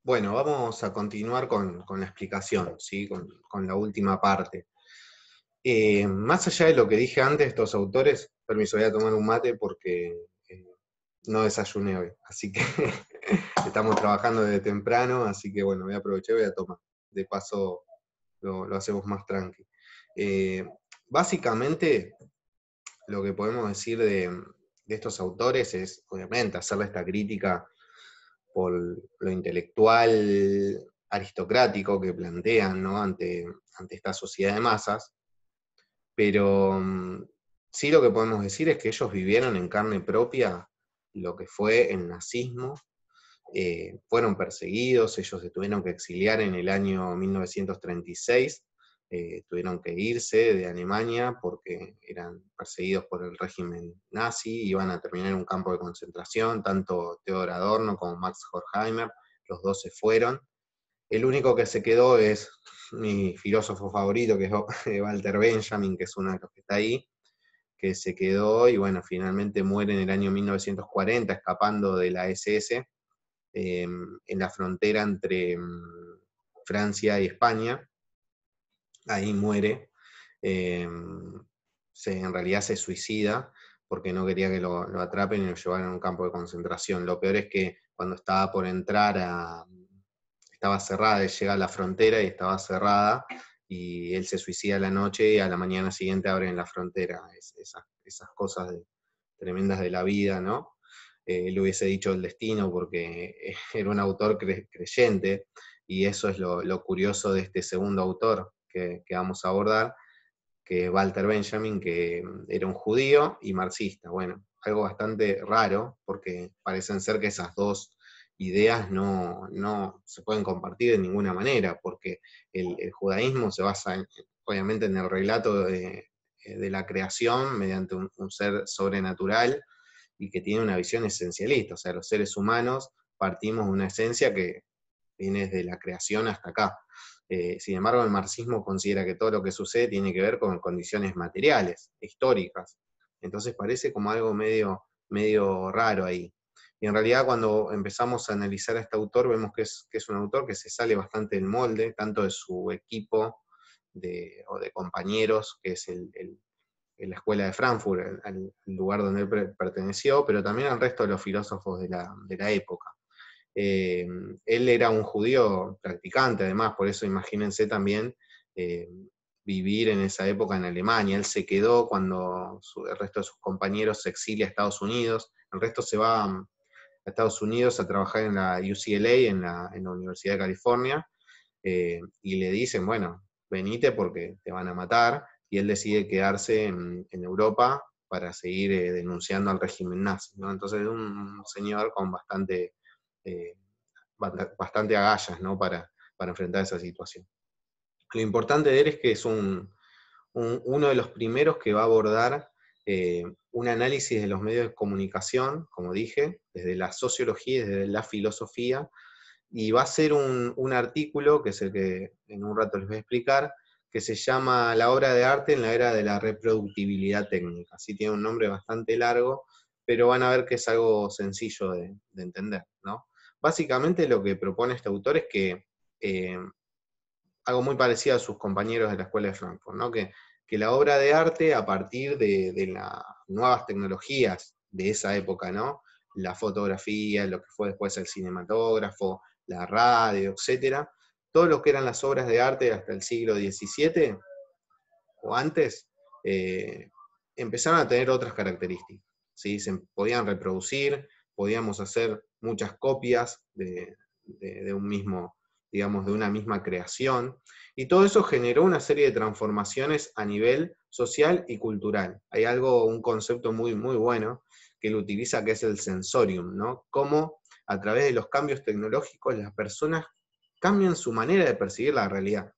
Bueno, vamos a continuar con la explicación, ¿sí? Con la última parte. Más allá de lo que dije antes, estos autores, permiso, voy a tomar un mate porque eh, no desayuné hoy, así que estamos trabajando desde temprano, así que bueno, voy a aprovechar y voy a tomar. De paso lo hacemos más tranqui. Eh, Básicamente, lo que podemos decir de estos autores es, obviamente, hacerle esta crítica por lo intelectual aristocrático que plantean, ¿no? ante esta sociedad de masas, pero sí lo que podemos decir es que ellos vivieron en carne propia lo que fue el nazismo, fueron perseguidos, ellos se tuvieron que exiliar en el año 1936, tuvieron que irse de Alemania porque eran perseguidos por el régimen nazi, iban a terminar en un campo de concentración, tanto Theodor Adorno como Max Horkheimer, los dos se fueron. El único que se quedó es mi filósofo favorito, que es Walter Benjamin, que es uno de los que está ahí, que se quedó y bueno, finalmente muere en el año 1940 escapando de la SS en la frontera entre Francia y España. Ahí muere. Eh, en realidad se suicida porque no quería que lo atrapen y lo llevaran a un campo de concentración. Lo peor es que cuando estaba por entrar estaba cerrada, él llega a la frontera y estaba cerrada, y él se suicida a la noche y a la mañana siguiente abren la frontera. Esas cosas tremendas de la vida, ¿no? Él hubiese dicho el destino porque era un autor creyente, y eso es lo curioso de este segundo autor que vamos a abordar, que es Walter Benjamin, que era un judío y marxista. Bueno, algo bastante raro, porque parecen ser que esas dos ideas no se pueden compartir de ninguna manera, porque el judaísmo se basa obviamente en el relato de la creación mediante un ser sobrenatural y que tiene una visión esencialista. O sea, los seres humanos partimos de una esencia que viene desde la creación hasta acá. Sin embargo, el marxismo considera que todo lo que sucede tiene que ver con condiciones materiales, históricas. Entonces parece como algo medio raro ahí. Y en realidad cuando empezamos a analizar a este autor, vemos que es un autor que se sale bastante del molde, tanto de su equipo o de compañeros, que es en la escuela de Frankfurt, al lugar donde él perteneció, pero también al resto de los filósofos de la época. Eh, Él era un judío practicante, además, por eso imagínense también eh, vivir en esa época en Alemania. Él se quedó cuando el resto de sus compañeros se exilia a Estados Unidos, el resto se va a Estados Unidos a trabajar en la UCLA, en la Universidad de California, y le dicen, bueno, venite porque te van a matar, y él decide quedarse en Europa para seguir denunciando al régimen nazi, ¿no? Entonces es un señor con eh, bastante agallas, ¿no? para enfrentar esa situación. Lo importante de él es que es uno de los primeros que va a abordar un análisis de los medios de comunicación, como dije, desde la sociología y desde la filosofía, y va a ser un artículo, que es el que en un rato les voy a explicar, que se llama La obra de arte en la era de la reproductibilidad técnica. Así tiene un nombre bastante largo, pero van a ver que es algo sencillo de entender, ¿no? Básicamente lo que propone este autor es que algo muy parecido a sus compañeros de la Escuela de Frankfurt, ¿no? Que la obra de arte, a partir de las nuevas tecnologías de esa época, ¿no? La fotografía, lo que fue después el cinematógrafo, la radio, etcétera, todo lo que eran las obras de arte hasta el siglo XVII o antes, eh, empezaron a tener otras características, ¿sí? Se podían reproducir, podíamos hacer muchas copias de un mismo, digamos, de una misma creación, y todo eso generó una serie de transformaciones a nivel social y cultural. Hay un concepto muy, muy bueno que él utiliza, que es el sensorium, ¿no? Cómo a través de los cambios tecnológicos las personas cambian su manera de percibir la realidad.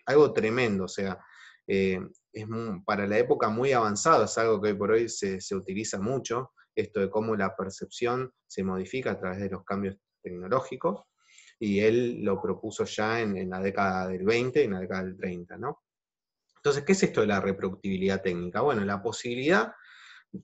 Algo tremendo, o sea, es para la época muy avanzado, es algo que hoy por hoy se utiliza mucho, esto de cómo la percepción se modifica a través de los cambios tecnológicos, y él lo propuso ya en la década del 20 y en la década del 30, ¿no? Entonces, ¿qué es esto de la reproductibilidad técnica? Bueno, la posibilidad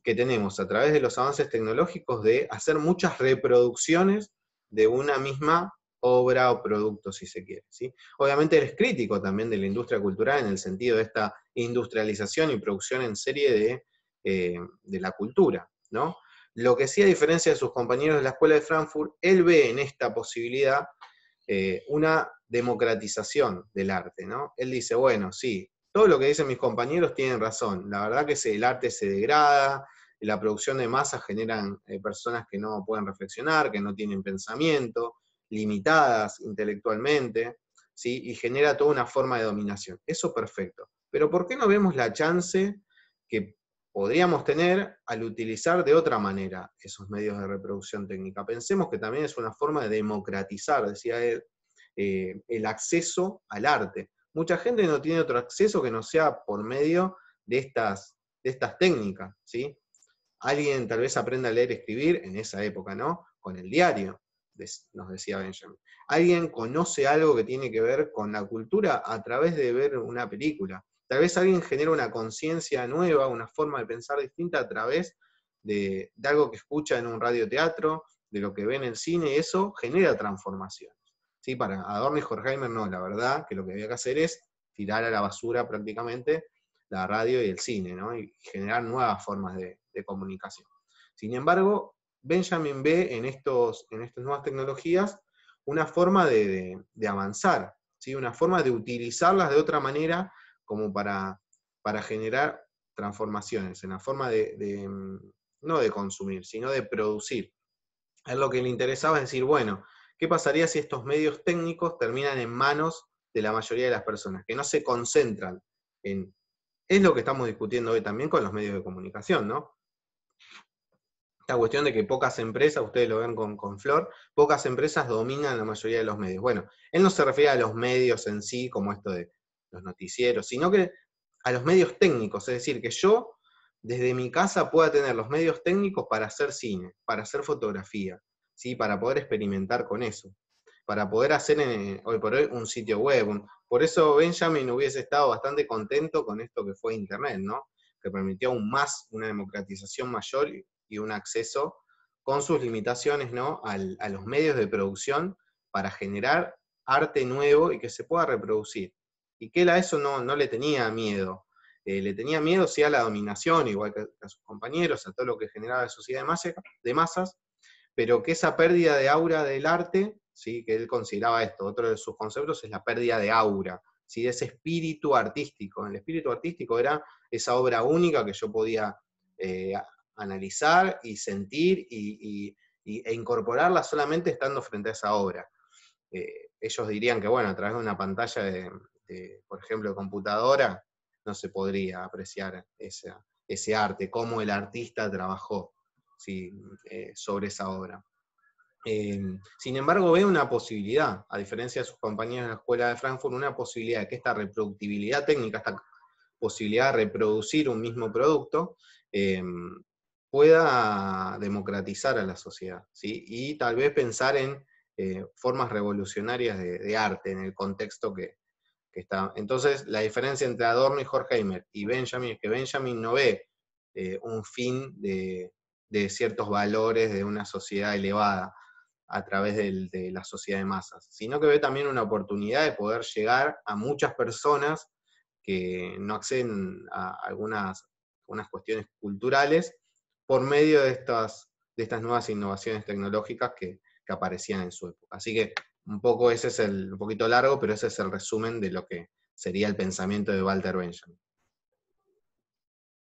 que tenemos a través de los avances tecnológicos de hacer muchas reproducciones de una misma obra o producto, si se quiere, ¿sí? Obviamente él es crítico también de la industria cultural en el sentido de esta industrialización y producción en serie de la cultura, ¿no? Lo que sí, a diferencia de sus compañeros de la Escuela de Frankfurt, él ve en esta posibilidad una democratización del arte, ¿no? Él dice, bueno, sí, todo lo que dicen mis compañeros tienen razón, la verdad que el arte se degrada, la producción de masas generan personas que no pueden reflexionar, que no tienen pensamiento, limitadas intelectualmente, ¿sí? Y genera toda una forma de dominación. Eso perfecto. Pero ¿por qué no vemos la chance que podríamos tener al utilizar de otra manera esos medios de reproducción técnica? Pensemos que también es una forma de democratizar, decía él, el acceso al arte. Mucha gente no tiene otro acceso que no sea por medio de estas técnicas, ¿sí? Alguien tal vez aprenda a leer y escribir en esa época, ¿no? Con el diario, nos decía Benjamin. Alguien conoce algo que tiene que ver con la cultura a través de ver una película. Tal vez alguien genera una conciencia nueva, una forma de pensar distinta a través de algo que escucha en un radioteatro, de lo que ve en el cine, y eso genera transformaciones. ¿Sí? Para Adorno y Horkheimer no, la verdad que lo que había que hacer es tirar a la basura prácticamente la radio y el cine, ¿no? Y generar nuevas formas de comunicación. Sin embargo, Benjamin ve en estas nuevas tecnologías una forma de avanzar, ¿sí? Una forma de utilizarlas de otra manera como para generar transformaciones, en la forma no de consumir, sino de producir. A él lo que le interesaba es decir, bueno, ¿qué pasaría si estos medios técnicos terminan en manos de la mayoría de las personas, que no se concentran en... Es lo que estamos discutiendo hoy también con los medios de comunicación, ¿no? Esta cuestión de que pocas empresas, ustedes lo ven con Flor, pocas empresas dominan la mayoría de los medios. Bueno, él no se refiere a los medios en sí, como esto de los noticieros, sino que a los medios técnicos, es decir, que yo desde mi casa pueda tener los medios técnicos para hacer cine, para hacer fotografía, ¿sí? Para poder experimentar con eso, para poder hacer hoy por hoy un sitio web. Por eso Benjamin hubiese estado bastante contento con esto que fue Internet, ¿no? Que permitió aún más una democratización mayor y un acceso con sus limitaciones, ¿no? A los medios de producción para generar arte nuevo y que se pueda reproducir. Y que él a eso no le tenía miedo. Le tenía miedo sí a la dominación, igual que a sus compañeros, a todo lo que generaba la sociedad de masas, pero que esa pérdida de aura del arte, ¿sí? Que él consideraba esto, otro de sus conceptos es la pérdida de aura, ¿sí? De ese espíritu artístico. El espíritu artístico era esa obra única que yo podía analizar y sentir e incorporarla solamente estando frente a esa obra. Ellos dirían que, bueno, a través de una pantalla por ejemplo, de computadora, no se podría apreciar ese arte, cómo el artista trabajó, ¿sí? Sobre esa obra. Sin embargo, ve una posibilidad, a diferencia de sus compañeros en la Escuela de Frankfurt, una posibilidad de que esta reproductibilidad técnica, esta posibilidad de reproducir un mismo producto, pueda democratizar a la sociedad, ¿sí? Y tal vez pensar en formas revolucionarias de arte en el contexto que está. Entonces, la diferencia entre Adorno y Horkheimer y Benjamin es que Benjamin no ve un fin de ciertos valores de una sociedad elevada a través de la sociedad de masas, sino que ve también una oportunidad de poder llegar a muchas personas que no acceden a algunas cuestiones culturales por medio de estas nuevas innovaciones tecnológicas que aparecían en su época. Así que un poco un poquito largo, pero ese es el resumen de lo que sería el pensamiento de Walter Benjamin.